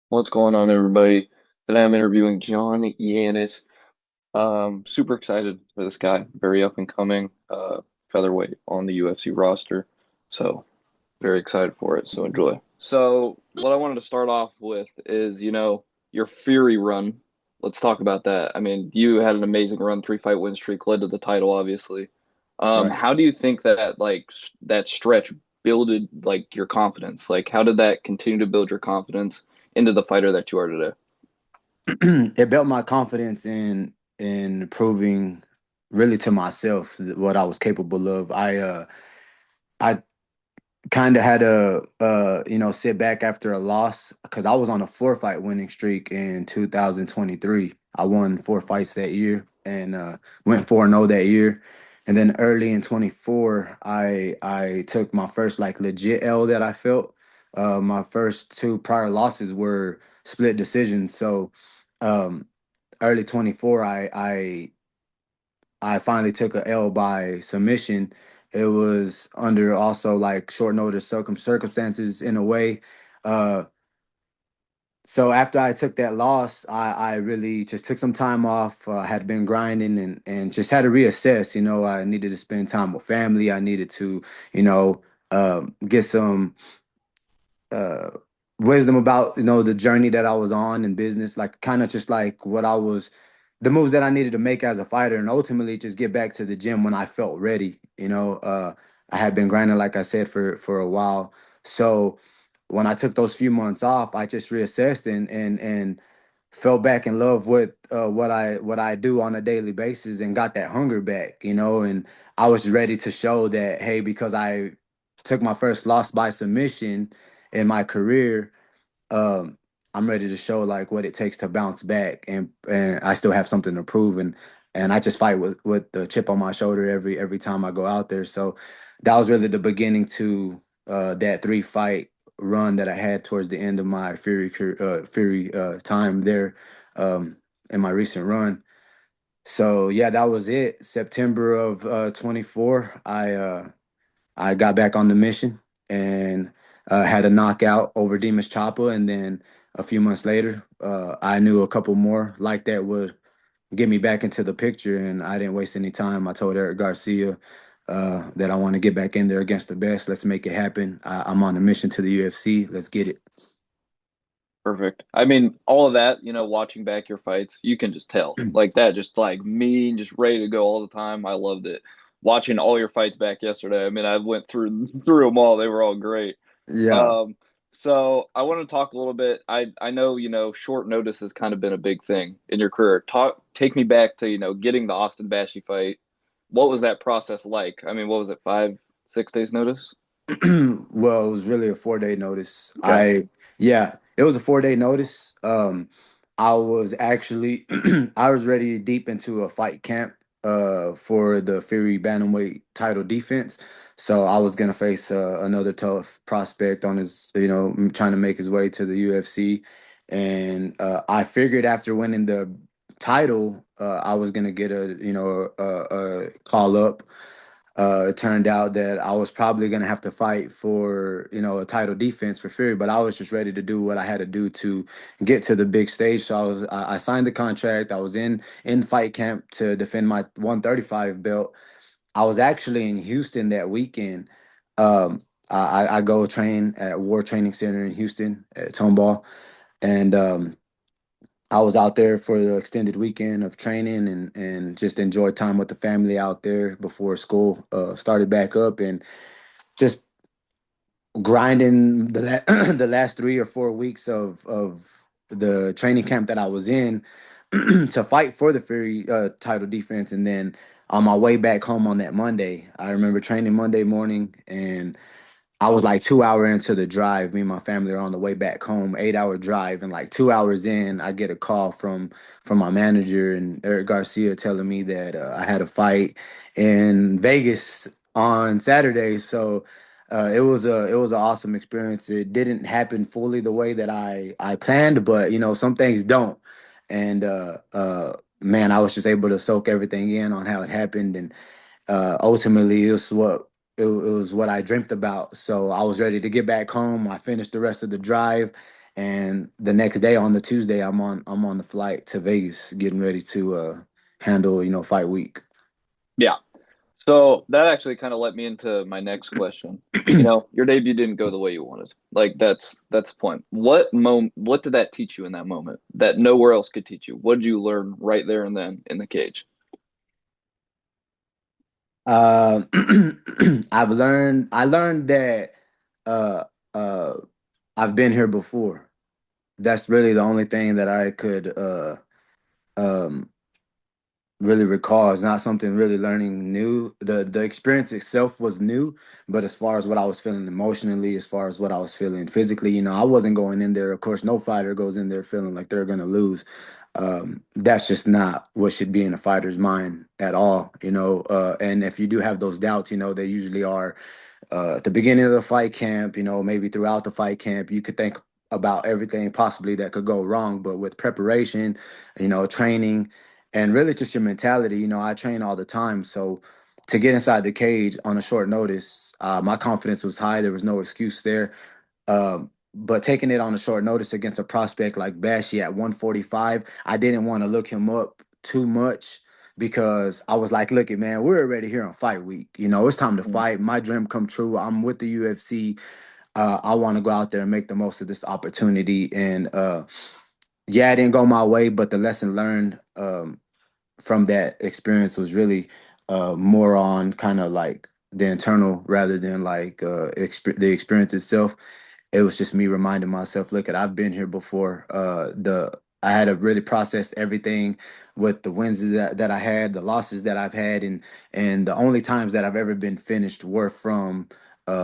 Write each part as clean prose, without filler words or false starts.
What's going on, everybody? Today I'm interviewing John Yannis. Super excited for this guy. Very up and coming, featherweight on the UFC roster. So very excited for it. So enjoy. So what I wanted to start off with is, your Fury run. Let's talk about that. I mean, you had an amazing run, three fight win streak, led to the title, obviously. Right. How do you think that that stretch builded your confidence? Like, how did that continue to build your confidence into the fighter that you are today? It built my confidence in proving really to myself what I was capable of. I kind of had to sit back after a loss because I was on a four fight winning streak in 2023. I won four fights that year and went 4-0 that year. And then early in 24, I took my first like legit L that I felt. My first two prior losses were split decisions. So um early 24, I finally took a L by submission. It was under also like short notice circumstances in a way. Uh, so after I took that loss, I really just took some time off. Had been grinding and just had to reassess. I needed to spend time with family. I needed to, get some uh wisdom about the journey that I was on in business, like kind of just like what I was the moves that I needed to make as a fighter, and ultimately just get back to the gym when I felt ready. I had been grinding, like I said, for a while. So when I took those few months off, I just reassessed and fell back in love with what I do on a daily basis and got that hunger back. And I was ready to show that, hey, because I took my first loss by submission in my career, um, I'm ready to show like what it takes to bounce back, and I still have something to prove, and I just fight with the chip on my shoulder every time I go out there. So that was really the beginning to that three fight run that I had towards the end of my Fury time there, um, in my recent run. So yeah, that was it. September of 24, I got back on the mission and had a knockout over Demas Choppa. And then a few months later, I knew a couple more like that would get me back into the picture. And I didn't waste any time. I told Eric Garcia that I want to get back in there against the best. Let's make it happen. I'm on a mission to the UFC. Let's get it. Perfect. I mean, all of that, watching back your fights, you can just tell. Like that, just like mean, just ready to go all the time. I loved it. Watching all your fights back yesterday. I mean, I went through through them all. They were all great. Yeah. Um, so I want to talk a little bit. I know, short notice has kind of been a big thing in your career. Take me back to, getting the Austin Bashi fight. What was that process like? I mean, what was it, 5, 6 days notice? Well, it was really a 4-day notice. Okay. Yeah, it was a 4-day notice. I was actually, I was ready deep into a fight camp, for the Fury Bantamweight title defense. So I was gonna face another tough prospect on his, trying to make his way to the UFC. And I figured after winning the title, I was gonna get a call up. It turned out that I was probably gonna have to fight for, a title defense for Fury, but I was just ready to do what I had to do to get to the big stage. So I signed the contract. I was in fight camp to defend my 135 belt. I was actually in Houston that weekend. I go train at War Training Center in Houston at Tomball, and I was out there for the extended weekend of training and just enjoyed time with the family out there before school started back up, and just grinding the last 3 or 4 weeks of the training camp that I was in to fight for the Fury title defense. And then on my way back home on that Monday, I remember training Monday morning, and I was like 2 hour into the drive. Me and my family are on the way back home, 8 hour drive, and like 2 hours in, I get a call from my manager and Eric Garcia telling me that I had a fight in Vegas on Saturday. So it was an awesome experience. It didn't happen fully the way that I planned, but some things don't. And man, I was just able to soak everything in on how it happened, and ultimately it was what I dreamt about. So I was ready to get back home. I finished the rest of the drive, And the next day on the Tuesday, I'm on the flight to Vegas, getting ready to handle fight week. Yeah. So that actually kind of led me into my next question. You know, your debut didn't go the way you wanted. Like that's the point. What did that teach you in that moment that nowhere else could teach you? What did you learn right there and then in the cage? Uh, I learned that uh, uh, I've been here before. That's really the only thing that I could um, really recall. It's not something really learning new. The experience itself was new, but as far as what I was feeling emotionally, as far as what I was feeling physically, I wasn't going in there. Of course, no fighter goes in there feeling like they're gonna lose. That's just not what should be in a fighter's mind at all. And if you do have those doubts, they usually are at the beginning of the fight camp, maybe throughout the fight camp, you could think about everything possibly that could go wrong. But with preparation, training, and really just your mentality, I train all the time. So to get inside the cage on a short notice, my confidence was high. There was no excuse there. But taking it on a short notice against a prospect like Bashy at 145, I didn't want to look him up too much because I was like, look it, man, we're already here on fight week. It's time to Mhm. fight. My dream come true. I'm with the UFC. I want to go out there and make the most of this opportunity. And yeah, it didn't go my way, but the lesson learned from that experience was really more on kind of like the internal rather than like the experience itself. It was just me reminding myself, look, I've been here before. The I had to really process everything with the wins that I had, the losses that I've had, and the only times that I've ever been finished were from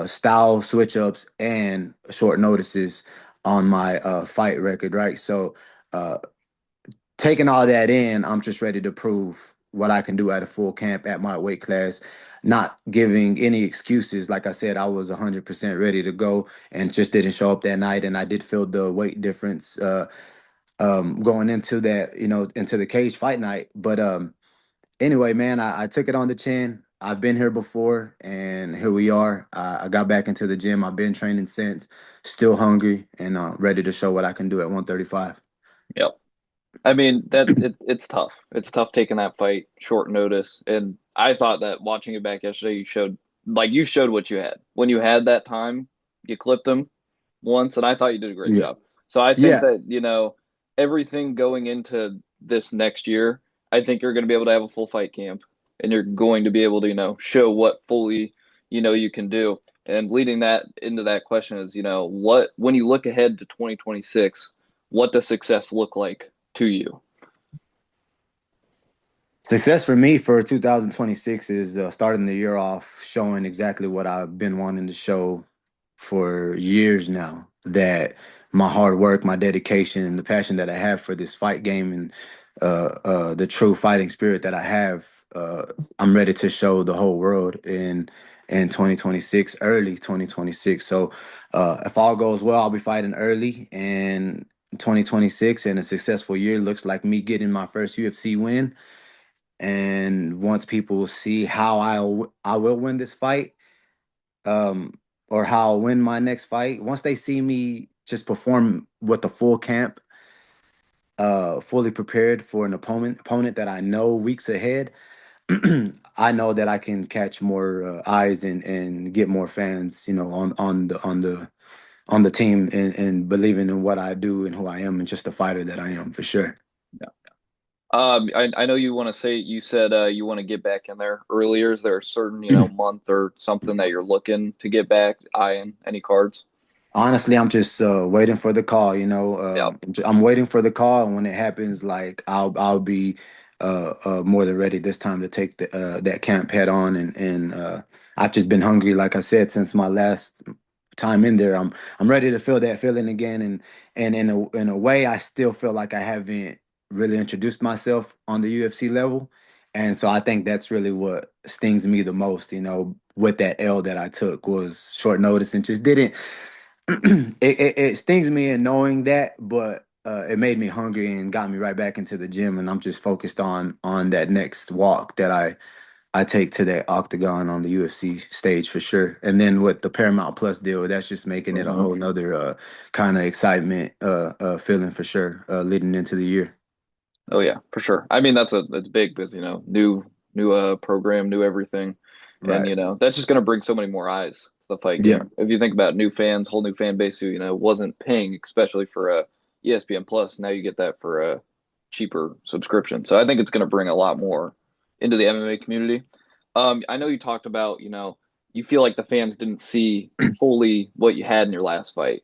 style switch ups and short notices on my fight record, right? So uh, taking all that in, I'm just ready to prove what I can do at a full camp at my weight class, not giving any excuses. Like I said, I was 100% ready to go and just didn't show up that night. And I did feel the weight difference going into that, into the cage fight night. But anyway, man, I took it on the chin. I've been here before, and here we are. I got back into the gym. I've been training since, still hungry and ready to show what I can do at 135. Yep. I mean it's tough. It's tough taking that fight short notice. And I thought that watching it back yesterday, you showed what you had. When you had that time, you clipped him once, and I thought you did a great Yeah. job. So I think Yeah. that, everything going into this next year, I think you're going to be able to have a full fight camp, and you're going to be able to, show what fully, you can do. And leading that into that question is, what when you look ahead to 2026, what does success look like to you? Success for me for 2026 is starting the year off showing exactly what I've been wanting to show for years now. That my hard work, my dedication, and the passion that I have for this fight game and the true fighting spirit that I have, I'm ready to show the whole world in 2026, early 2026. So if all goes well, I'll be fighting early in 2026, and a successful year looks like me getting my first UFC win. And once people see how I will win this fight, um, or how I'll win my next fight, once they see me just perform with the full camp, fully prepared for an opponent that I know weeks ahead, I know that I can catch more eyes and get more fans, on the team and believing in what I do and who I am and just the fighter that I am for sure. Yeah. I know you said you want to get back in there earlier. Is there a certain, month or something that you're looking to get back, eyeing any cards? Honestly, I'm just waiting for the call. Yeah. I'm waiting for the call, and when it happens, like I'll be more than ready this time to take that camp head on. And I've just been hungry, like I said, since my last time in there. I'm ready to feel that feeling again, and in a way, I still feel like I haven't really introduced myself on the UFC level, and so I think that's really what stings me the most. With that L that I took was short notice and just didn't. It stings me in knowing that, but it made me hungry and got me right back into the gym, and I'm just focused on that next walk that I I take to that Octagon on the UFC stage for sure. And then with the Paramount Plus deal, that's just making it a whole nother kind of excitement feeling for sure leading into the year. Oh yeah, for sure. I mean, that's big because new program, new everything, and Right. that's just gonna bring so many more eyes to the fight Yeah. game. If you think about new fans, whole new fan base who wasn't paying, especially for ESPN Plus, now you get that for a cheaper subscription. So I think it's gonna bring a lot more into the MMA community. I know you talked about you feel like the fans didn't see fully what you had in your last fight.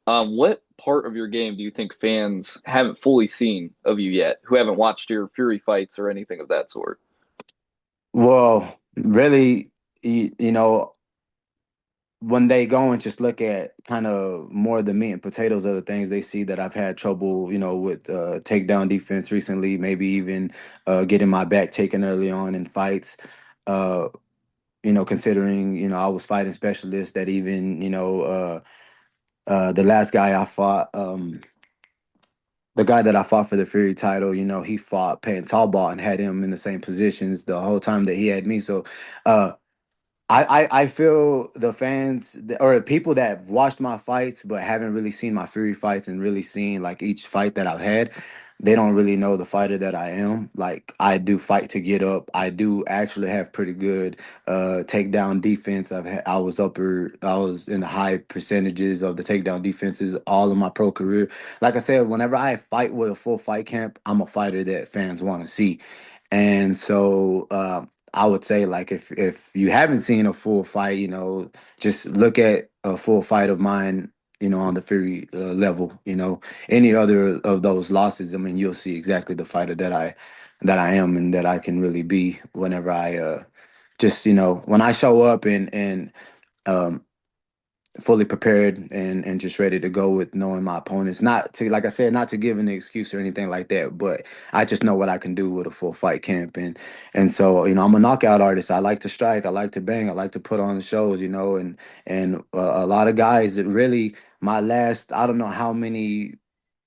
What part of your game do you think fans haven't fully seen of you yet, who haven't watched your Fury fights or anything of that sort? Well, really, you know, when they go and just look at kind of more of the meat and potatoes of the things, they see that I've had trouble, with takedown defense recently, maybe even getting my back taken early on in fights. Uh, considering, I was fighting specialists that even, the last guy I fought, the guy that I fought for the Fury title, he fought Payne Tallball and had him in the same positions the whole time that he had me. So, uh, I feel the fans or people that have watched my fights but haven't really seen my Fury fights and really seen like each fight that I've had, they don't really know the fighter that I am. Like I do fight to get up. I do actually have pretty good takedown defense. I was in the high percentages of the takedown defenses all of my pro career. Like I said, whenever I fight with a full fight camp, I'm a fighter that fans want to see. And so I would say like if you haven't seen a full fight, just look at a full fight of mine, on the Fury level. Any other of those losses, I mean, you'll see exactly the fighter that I am and that I can really be whenever I just when I show up and um fully prepared and just ready to go with knowing my opponents. Not to, like I said, not to give an excuse or anything like that, but I just know what I can do with a full fight camp. And so, I'm a knockout artist. I like to strike, I like to bang, I like to put on the shows, and a lot of guys that really my last, I don't know how many,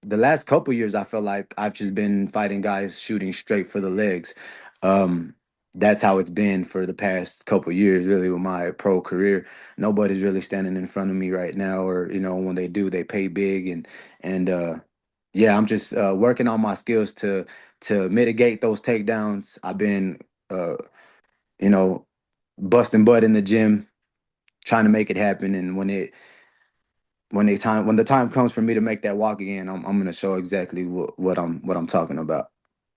the last couple years I feel like I've just been fighting guys shooting straight for the legs. Um that's how it's been for the past couple years, really, with my pro career. Nobody's really standing in front of me right now, or when they do, they pay big, and yeah, I'm just working on my skills to mitigate those takedowns. I've been uh you know busting butt in the gym trying to make it happen, and when the time comes for me to make that walk again, I'm gonna show exactly what I'm talking about.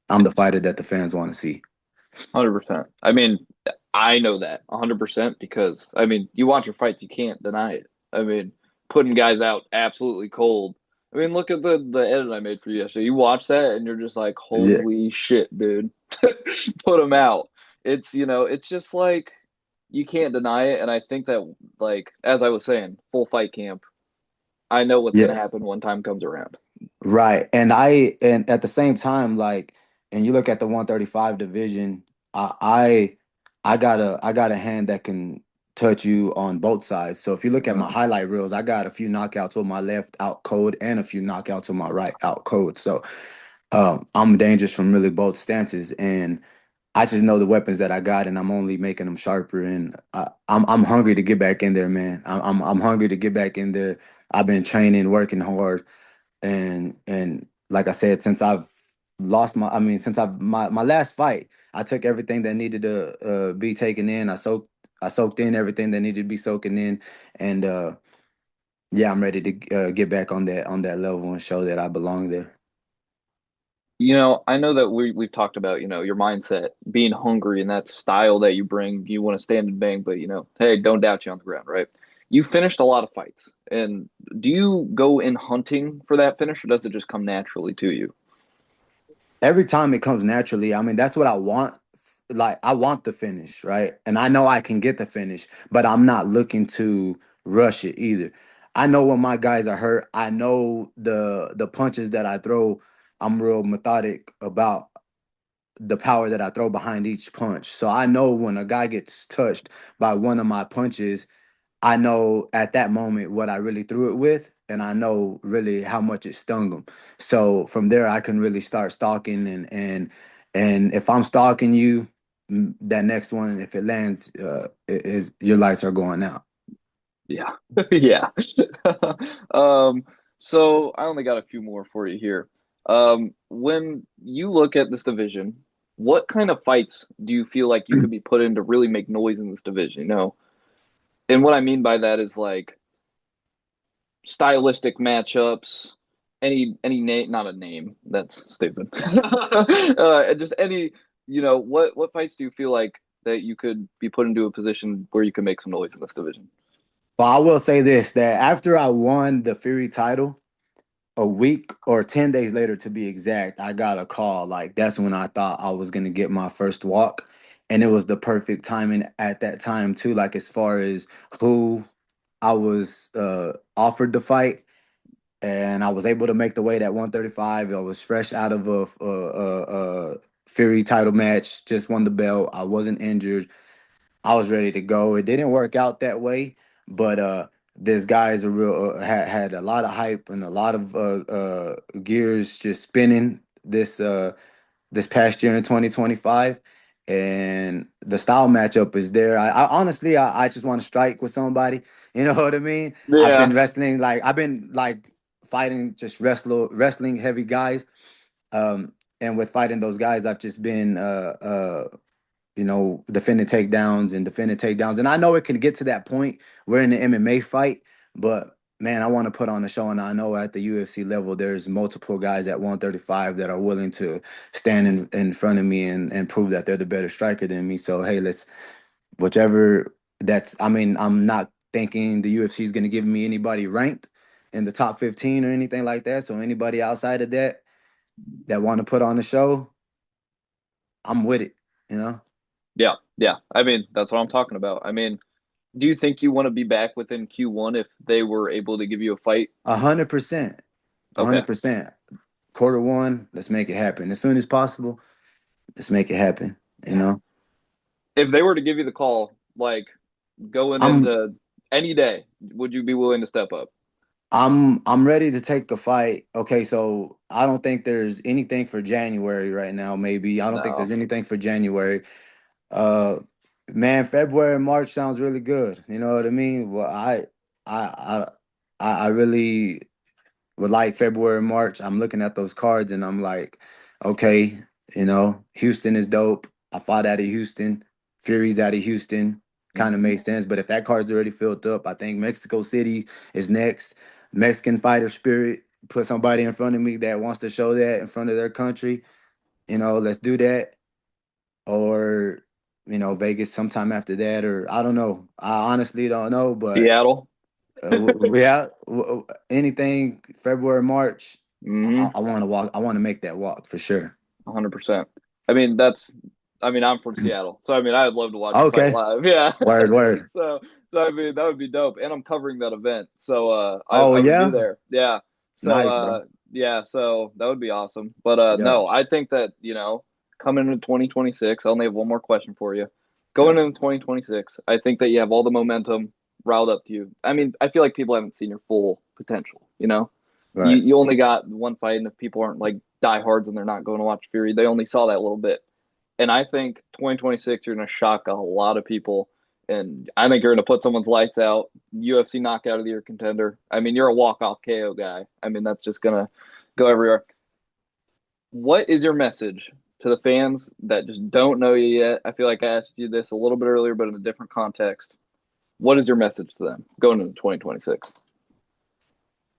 I'm the fighter that the fans want to see. 100%. I mean, I know that 100% because I mean, you watch your fights, you can't deny it. I mean, putting guys out absolutely cold. I mean, look at the edit I made for you yesterday. You watch that and you're just like, Yeah, holy shit, dude. Put them out. It's just like you can't deny it. And I think that, like, as I was saying, full fight camp, I know what's going yeah. to happen when time comes around. Right. And at the same time, like, and you look at the 135 division, I got a hand that can touch you on both sides. So if you look at my Mhm. highlight reels, I got a few knockouts with my left out code and a few knockouts with my right out code. So I'm dangerous from really both stances, and I just know the weapons that I got, and I'm only making them sharper. And I'm hungry to get back in there, man. I'm hungry to get back in there. I've been training, working hard, and like I said, since I've lost my, I mean, since I've my last fight, I took everything that needed to be taken in. I soaked in everything that needed to be soaking in, and yeah, I'm ready to get back on that level and show that I belong there. I know that we've talked about, your mindset, being hungry and that style that you bring. You want to stand and bang, but hey, don't doubt you on the ground, right? You finished a lot of fights. And do you go in hunting for that finish or does it just come naturally to you? Every time it comes naturally, I mean, that's what I want. Like, I want the finish, right? And I know I can get the finish, but I'm not looking to rush it either. I know when my guys are hurt, I know the punches that I throw, I'm real methodic about the power that I throw behind each punch. So I know when a guy gets touched by one of my punches, I know at that moment what I really threw it with, and I know really how much it stung them. So from there, I can really start stalking, and if I'm stalking you, that next one, if it lands, is your lights are going out. Yeah. Yeah. Um, so I only got a few more for you here. When you look at this division, what kind of fights do you feel like you could be put in to really make noise in this division? And what I mean by that is like stylistic matchups, any name, not a name, that's stupid. Just any, what fights do you feel like that you could be put into a position where you can make some noise in this division? Well, I will say this, that after I won the Fury title, a week or 10 days later to be exact, I got a call. Like that's when I thought I was gonna get my first walk. And it was the perfect timing at that time too, like as far as who I was offered the fight. And I was able to make the weight at 135. I was fresh out of a Fury title match, just won the belt. I wasn't injured. I was ready to go. It didn't work out that way, but this guy is a real had a lot of hype and a lot of gears just spinning this past year in 2025. And the style matchup is there. I honestly, I just want to strike with somebody. You know what I mean? Yeah. I've been like fighting just wrestling heavy guys. And with fighting those guys, I've just been defending takedowns. And I know it can get to that point. We're in the MMA fight, but man, I want to put on a show. And I know at the UFC level, there's multiple guys at 135 that are willing to stand in front of me and prove that they're the better striker than me. So, hey, whichever I mean, I'm not thinking the UFC is going to give me anybody ranked in the top 15 or anything like that. So, anybody outside of that want to put on a show, I'm with it, you know? Yeah. Yeah. I mean, that's what I'm talking about. I mean, do you think you want to be back within Q1 if they were able to give you a fight? 100%. a Okay. 100%. Quarter one, let's make it happen. As soon as possible, let's make it happen. You Yeah. know? If they were to give you the call, like going I'm into any day, would you be willing to step up? I'm ready to take a fight. Okay, so I don't think there's anything for January right now, maybe. I don't think there's No. anything for January. Uh Man, February and March sounds really good. You know what I mean? Well, I I really with like February, March, I'm looking at those cards and I'm like, okay, Houston is dope. I fought out of Houston. Fury's out of Houston. Kind of Hmm. made sense. But if that card's already filled up, I think Mexico City is next. Mexican fighter spirit. Put somebody in front of me that wants to show that in front of their country. Let's do that. Or, Vegas sometime after that. Or I don't know. I honestly don't know. But Seattle. yeah, anything February, March, Hmm. I want to walk. I want to make that walk for sure. 100%. I mean, I'm from Seattle. So, I mean, I'd love to watch you fight Okay, live. Yeah. word, word. So, I mean, that would be dope. And I'm covering that event. So, Oh I would be yeah, there. Yeah. So, nice, bro. yeah. So that would be awesome. But, Yeah, no, I think that, coming into 2026, I only have one more question for you. Going yeah, into 2026, I think that you have all the momentum riled up to you. I mean, I feel like people haven't seen your full potential, you right. you only got one fight, and if people aren't like diehards and they're not going to watch Fury, they only saw that little bit. And I think 2026, you're going to shock a lot of people, and I think you're going to put someone's lights out. UFC knockout of the year contender. I mean, you're a walk off KO guy. I mean, that's just going to go everywhere. What is your message to the fans that just don't know you yet? I feel like I asked you this a little bit earlier, but in a different context. What is your message to them going into 2026?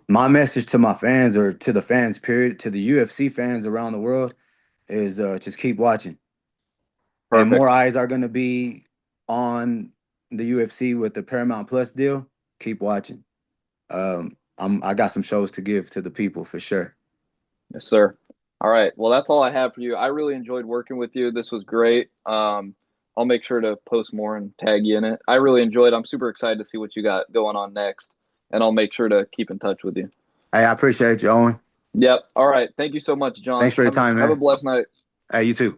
My message to my fans or to the fans, period, to the UFC fans around the world is just keep watching. And more Perfect. eyes are going to be on the UFC with the Paramount Plus deal. Keep watching. I got some shows to give to the people for sure. Yes, sir. All right. Well, that's all I have for you. I really enjoyed working with you. This was great. I'll make sure to post more and tag you in it. I really enjoyed. I'm super excited to see what you got going on next, and I'll make sure to keep in touch with you. Hey, I appreciate you, Owen. Yep. All right. Thank you so much, John. Thanks for your time, Have a man. blessed night. Hey, you too.